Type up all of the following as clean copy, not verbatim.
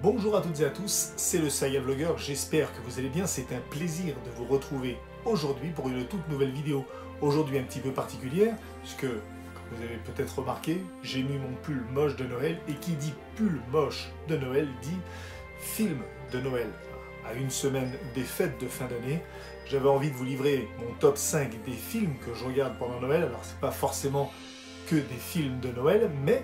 Bonjour à toutes et à tous, c'est le Saga Vlogger, j'espère que vous allez bien, c'est un plaisir de vous retrouver aujourd'hui pour une toute nouvelle vidéo, aujourd'hui un petit peu particulière, puisque, comme vous avez peut-être remarqué, j'ai mis mon pull moche de Noël, et qui dit pull moche de Noël dit film de Noël. À une semaine des fêtes de fin d'année, j'avais envie de vous livrer mon top 5 des films que je regarde pendant Noël, alors c'est pas forcément que des films de Noël, mais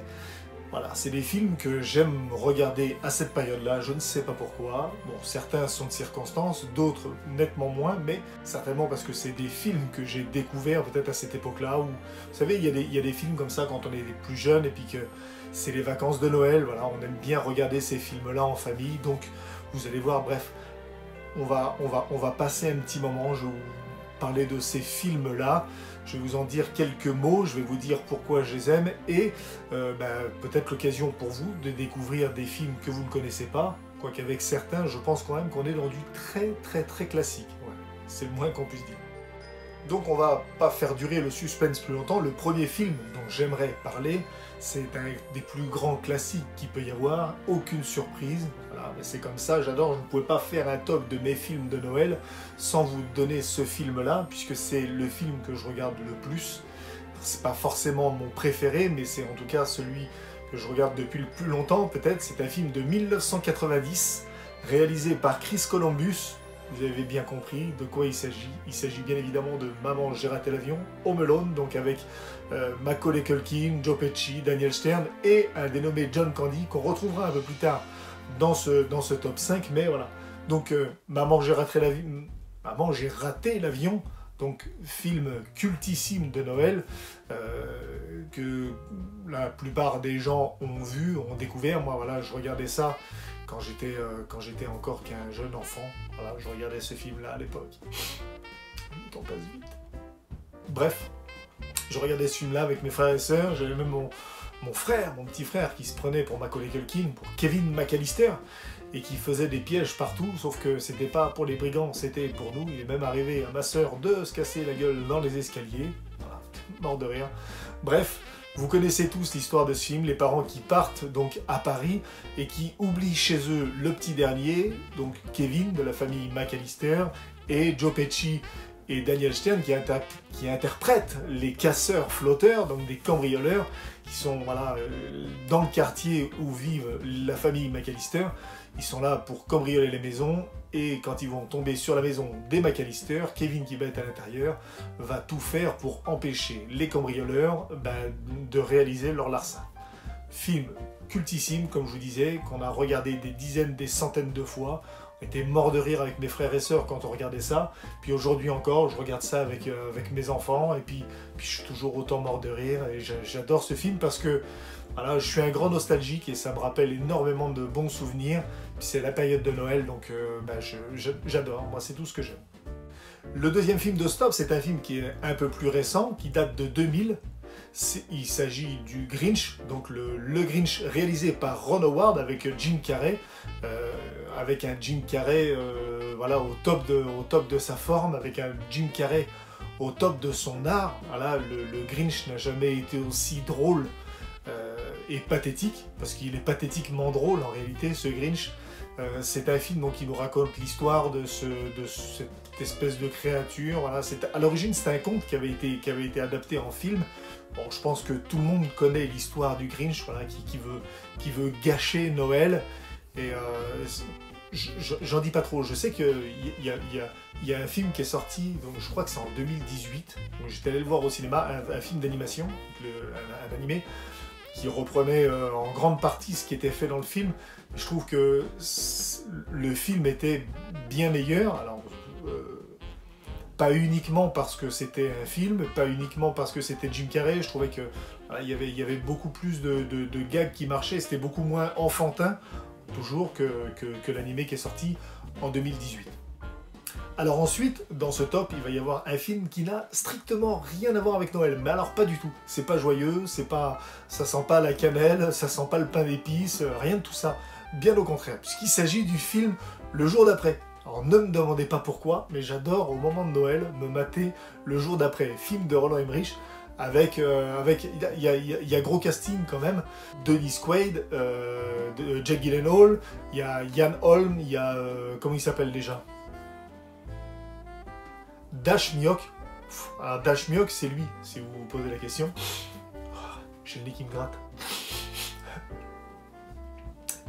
voilà, c'est des films que j'aime regarder à cette période-là, je ne sais pas pourquoi. Bon, certains sont de circonstances, d'autres nettement moins, mais certainement parce que c'est des films que j'ai découverts peut-être à cette époque-là, où, vous savez, il y a des films comme ça quand on est plus jeune, et puis que c'est les vacances de Noël, voilà, on aime bien regarder ces films-là en famille, donc vous allez voir, bref, on va passer un petit moment, je vais vous parler de ces films-là. Je vais vous en dire quelques mots, je vais vous dire pourquoi je les aime et peut-être l'occasion pour vous de découvrir des films que vous ne connaissez pas, quoiqu'avec certains, je pense quand même qu'on est dans du très classique. Ouais, c'est le moins qu'on puisse dire. Donc on va pas faire durer le suspense plus longtemps. Le premier film dont j'aimerais parler, c'est un des plus grands classiques qu'il peut y avoir, aucune surprise. Voilà, c'est comme ça, j'adore, je ne pouvais pas faire un top de mes films de Noël sans vous donner ce film-là, puisque c'est le film que je regarde le plus. C'est pas forcément mon préféré, mais c'est en tout cas celui que je regarde depuis le plus longtemps, peut-être. C'est un film de 1990, réalisé par Chris Columbus. Vous avez bien compris de quoi il s'agit. Il s'agit bien évidemment de Maman, j'ai raté l'avion, Home Alone, donc avec Macaulay Culkin, Joe Pesci, Daniel Stern et un dénommé John Candy qu'on retrouvera un peu plus tard dans ce top 5. Mais voilà. Donc Maman, j'ai raté l'avion, donc film cultissime de Noël que la plupart des gens ont vu, ont découvert. Moi, voilà, je regardais ça quand j'étais encore qu'un jeune enfant. Voilà, je regardais ce film-là à l'époque. Le temps passe vite. Bref, je regardais ce film-là avec mes frères et sœurs. J'avais même mon petit frère, qui se prenait pour Macaulay Culkin, pour Kevin McAllister, et qui faisait des pièges partout, sauf que c'était pas pour les brigands, c'était pour nous. Il est même arrivé à ma sœur de se casser la gueule dans les escaliers. Voilà, mort de rire. Bref, vous connaissez tous l'histoire de ce film, les parents qui partent donc à Paris et qui oublient chez eux le petit dernier, donc Kevin de la famille McAllister, et Joe Pesci et Daniel Stern qui interprètent les casseurs flotteurs, donc des cambrioleurs qui sont voilà, dans le quartier où vivent la famille McAllister. Ils sont là pour cambrioler les maisons, et quand ils vont tomber sur la maison des McAllister, Kevin qui va être à l'intérieur va tout faire pour empêcher les cambrioleurs de réaliser leur larcin. Film cultissime, comme je vous disais, qu'on a regardé des dizaines, des centaines de fois. On était morts de rire avec mes frères et sœurs quand on regardait ça. Puis aujourd'hui encore, je regarde ça avec mes enfants, et puis je suis toujours autant mort de rire. Et j'adore ce film parce que voilà, je suis un grand nostalgique et ça me rappelle énormément de bons souvenirs. Puis c'est la période de Noël, donc j'adore. Moi, c'est tout ce que j'aime. Le deuxième film de Stop, c'est un film qui est un peu plus récent, qui date de 2000. Il s'agit du Grinch, donc le Grinch réalisé par Ron Howard avec Jim Carrey, avec un Jim Carrey voilà, au top de sa forme, avec un Jim Carrey au top de son art. Voilà, le Grinch n'a jamais été aussi drôle et pathétique, parce qu'il est pathétiquement drôle en réalité, ce Grinch. C'est un film donc, qui nous raconte l'histoire de cette espèce de créature. Voilà, à l'origine, c'était un conte qui avait été adapté en film. Bon, je pense que tout le monde connaît l'histoire du Grinch, voilà, qui veut gâcher Noël. Et j'en dis pas trop. Je sais qu'il y a un film qui est sorti, donc je crois que c'est en 2018. J'étais allé le voir au cinéma, un film d'animation, un animé, qui reprenait en grande partie ce qui était fait dans le film. Je trouve que le film était bien meilleur. Alors, pas uniquement parce que c'était un film, pas uniquement parce que c'était Jim Carrey. Je trouvais que voilà, il y avait beaucoup plus de gags qui marchaient. C'était beaucoup moins enfantin, toujours, que l'animé qui est sorti en 2018. Alors ensuite, dans ce top, il va y avoir un film qui n'a strictement rien à voir avec Noël. Mais alors pas du tout. C'est pas joyeux, ça sent pas la cannelle, ça sent pas le pain d'épices, rien de tout ça. Bien au contraire, puisqu'il s'agit du film Le jour d'après. Alors ne me demandez pas pourquoi, mais j'adore au moment de Noël me mater Le jour d'après, film de Roland Emmerich. Il y a gros casting quand même, Dennis Quaid, Jake Gyllenhaal, il y a Ian Holm, il y a, comment il s'appelle déjà, Dash Mioch. Alors Dash Mioch c'est lui, si vous vous posez la question. J'ai le nez qui me gratte.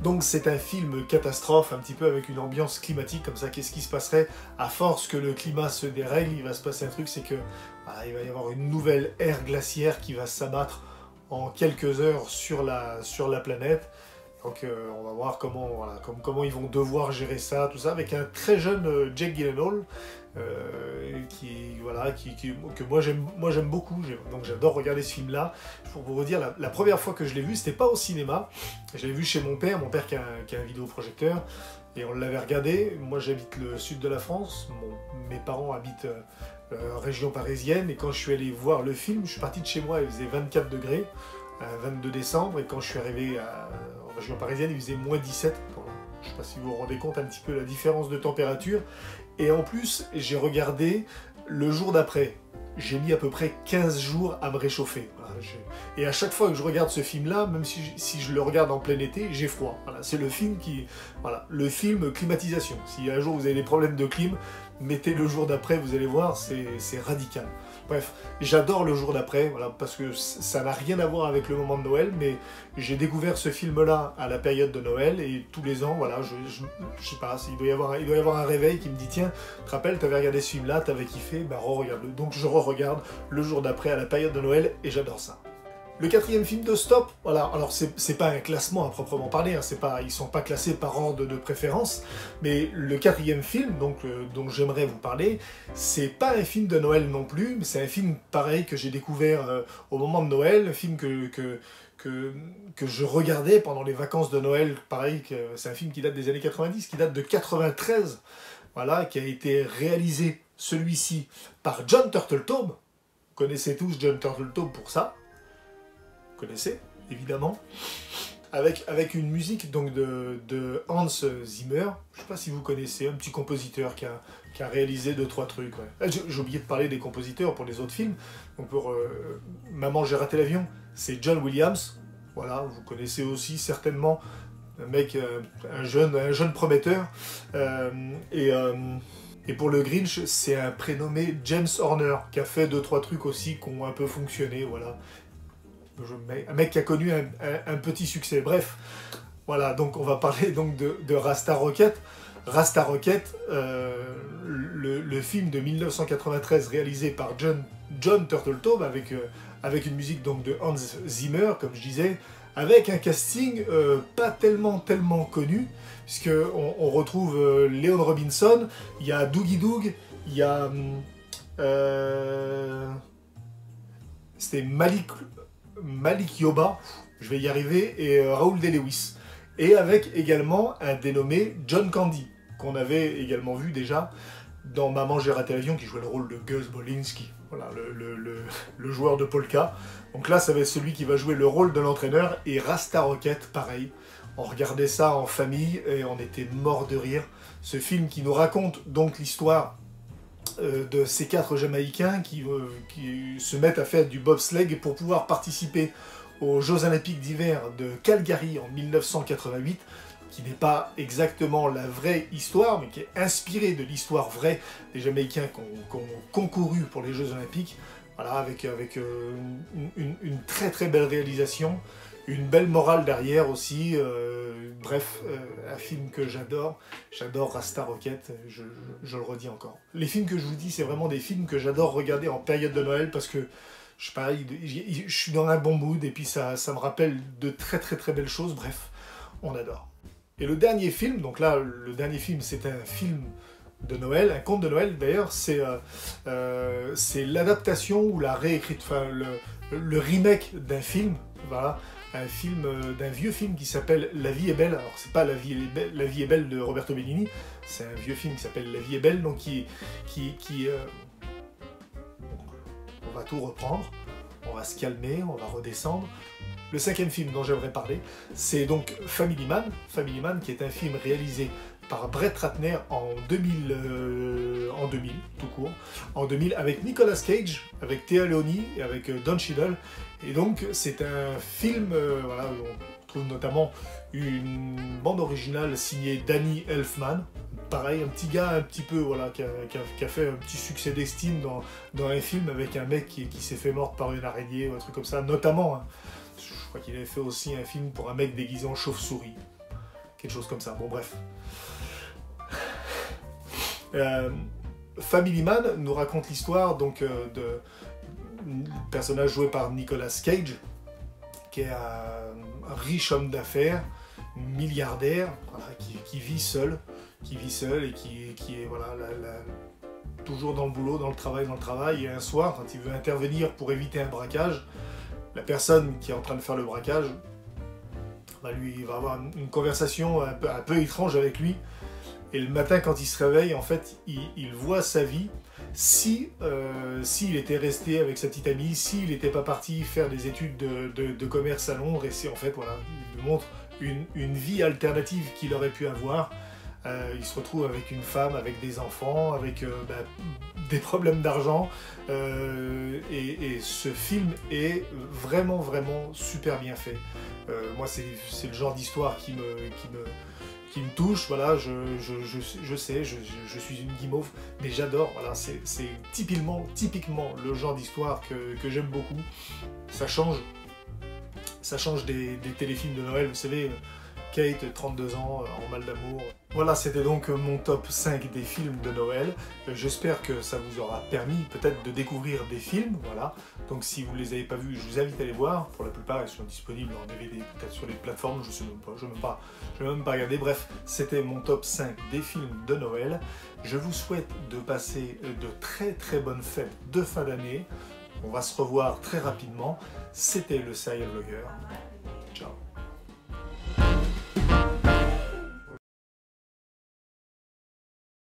Donc c'est un film catastrophe, un petit peu avec une ambiance climatique comme ça. Qu'est-ce qui se passerait à force que le climat se dérègle? Il va se passer un truc, c'est que il va y avoir une nouvelle ère glaciaire qui va s'abattre en quelques heures sur la planète. Donc on va voir comment ils vont devoir gérer ça, tout ça, avec un très jeune Jake Gyllenhaal, que moi j'aime beaucoup, donc j'adore regarder ce film-là. Pour vous dire, la première fois que je l'ai vu, c'était pas au cinéma, je l'ai vu chez mon père qui a un vidéoprojecteur, et on l'avait regardé. Moi j'habite le sud de la France, mes parents habitent région parisienne, et quand je suis allé voir le film, je suis parti de chez moi, il faisait 24 degrés, 22 décembre, et quand je suis arrivé en région parisienne, il faisait moins 17. Je ne sais pas si vous vous rendez compte un petit peu la différence de température. Et en plus, j'ai regardé le jour d'après. J'ai mis à peu près 15 jours à me réchauffer. Voilà, et à chaque fois que je regarde ce film-là, même si je le regarde en plein été, j'ai froid. Voilà, c'est le film le film climatisation. Si un jour vous avez des problèmes de clim, mettez le jour d'après, vous allez voir, c'est radical. Bref, j'adore le jour d'après, voilà, parce que ça n'a rien à voir avec le moment de Noël, mais j'ai découvert ce film-là à la période de Noël, et tous les ans, voilà, je sais pas, il doit y avoir un réveil qui me dit, tiens, tu te rappelles, t'avais regardé ce film-là, t'avais kiffé, bah re-regarde-le. Donc je re-regarde le jour d'après à la période de Noël, et j'adore ça. Le quatrième film de Stop, voilà, alors c'est pas un classement à proprement parler, hein, ils sont pas classés par ordre de préférence, mais le quatrième film dont j'aimerais vous parler, c'est pas un film de Noël non plus, mais c'est un film pareil que j'ai découvert au moment de Noël, un film que je regardais pendant les vacances de Noël, pareil, c'est un film qui date des années 90, qui date de 93, voilà, qui a été réalisé, celui-ci, par Jon Turteltaub. Vous connaissez tous Jon Turteltaub pour ça. Connaissez, évidemment, avec une musique donc de Hans Zimmer. Je ne sais pas si vous connaissez, un petit compositeur qui a réalisé 2-3 trucs. Ouais. J'ai oublié de parler des compositeurs pour les autres films. Donc pour Maman, j'ai raté l'avion, c'est John Williams. Voilà, vous connaissez aussi certainement un mec, un jeune prometteur. Et pour le Grinch, c'est un prénommé James Horner qui a fait 2-3 trucs aussi qui ont un peu fonctionné. Voilà. Un mec qui a connu un petit succès. Bref, voilà, donc on va parler donc de Rasta Rocket. Rasta Rocket, le film de 1993 réalisé par Jon Turteltaub avec une musique donc de Hans Zimmer, comme je disais, avec un casting pas tellement connu, puisqu'on retrouve Leon Robinson, il y a Doogie Doug, il y a c'était Malik Yoba, je vais y arriver, et Raoul DeLewis. Et avec également un dénommé John Candy, qu'on avait également vu déjà dans Maman, j'ai raté l'avion, qui jouait le rôle de Gus Bolinski, voilà, le joueur de polka. Donc là, ça va être celui qui va jouer le rôle de l'entraîneur, et Rasta Rocket, pareil. On regardait ça en famille, et on était mort de rire. Ce film qui nous raconte donc l'histoire de ces 4 Jamaïcains qui se mettent à faire du bobsleigh pour pouvoir participer aux Jeux Olympiques d'hiver de Calgary en 1988, qui n'est pas exactement la vraie histoire, mais qui est inspirée de l'histoire vraie des Jamaïcains qui ont concouru pour les Jeux Olympiques, voilà, avec une très belle réalisation, une belle morale derrière aussi, bref, un film que j'adore Rasta Rocket, je le redis encore. Les films que je vous dis, c'est vraiment des films que j'adore regarder en période de Noël, parce que, je suis dans un bon mood, et puis ça me rappelle de très belles choses, bref, on adore. Et le dernier film, donc là, le dernier film, c'est un film de Noël, un conte de Noël d'ailleurs, c'est l'adaptation ou la réécriture, enfin le remake d'un film, voilà, un film d'un vieux film qui s'appelle La vie est belle. Alors c'est pas La vie est belle de Roberto Benigni, c'est un vieux film qui s'appelle La vie est belle, donc on va tout reprendre, on va se calmer, on va redescendre. Le 5e film dont j'aimerais parler, c'est donc Family Man. Family Man, qui est un film réalisé par Brett Ratner en 2000, tout court, en 2000, avec Nicolas Cage, avec Téa Leoni et avec Don Cheadle. Et donc, c'est un film, voilà, où on trouve notamment une bande originale signée Danny Elfman. Pareil, un petit gars un petit peu, voilà, qui a fait un petit succès d'estime dans un film avec un mec qui s'est fait mordre par une araignée ou un truc comme ça, notamment. Hein. Je crois qu'il avait fait aussi un film pour un mec déguisé en chauve-souris. Quelque chose comme ça. Bon, bref. Family Man nous raconte l'histoire donc de personnage joué par Nicolas Cage, qui est un riche homme d'affaires, milliardaire, voilà, qui vit seul et qui est voilà, toujours dans le boulot, dans le travail, et un soir, quand il veut intervenir pour éviter un braquage, la personne qui est en train de faire le braquage il va avoir une conversation un peu étrange avec lui, et le matin quand il se réveille, en fait, il voit sa vie. S'il était resté avec sa petite amie, s'il n'était pas parti faire des études de commerce à Londres, et en fait, voilà, il lui montre une vie alternative qu'il aurait pu avoir. Il se retrouve avec une femme, avec des enfants, avec des problèmes d'argent, et ce film est vraiment, vraiment super bien fait. Moi, c'est le genre d'histoire qui me touche, voilà, je sais, je suis une guimauve, mais j'adore, voilà, c'est typiquement le genre d'histoire que j'aime beaucoup. Ça change des téléfilms de Noël, vous savez, Kate, 32 ans, en mal d'amour. Voilà, c'était donc mon top 5 des films de Noël. J'espère que ça vous aura permis peut-être de découvrir des films, voilà. Donc si vous ne les avez pas vus, je vous invite à les voir. Pour la plupart, ils sont disponibles en DVD, peut-être sur les plateformes, je ne sais même pas, je vais même pas regarder. Bref, c'était mon top 5 des films de Noël. Je vous souhaite de passer de très très bonnes fêtes de fin d'année. On va se revoir très rapidement. C'était le Serial Vlogger.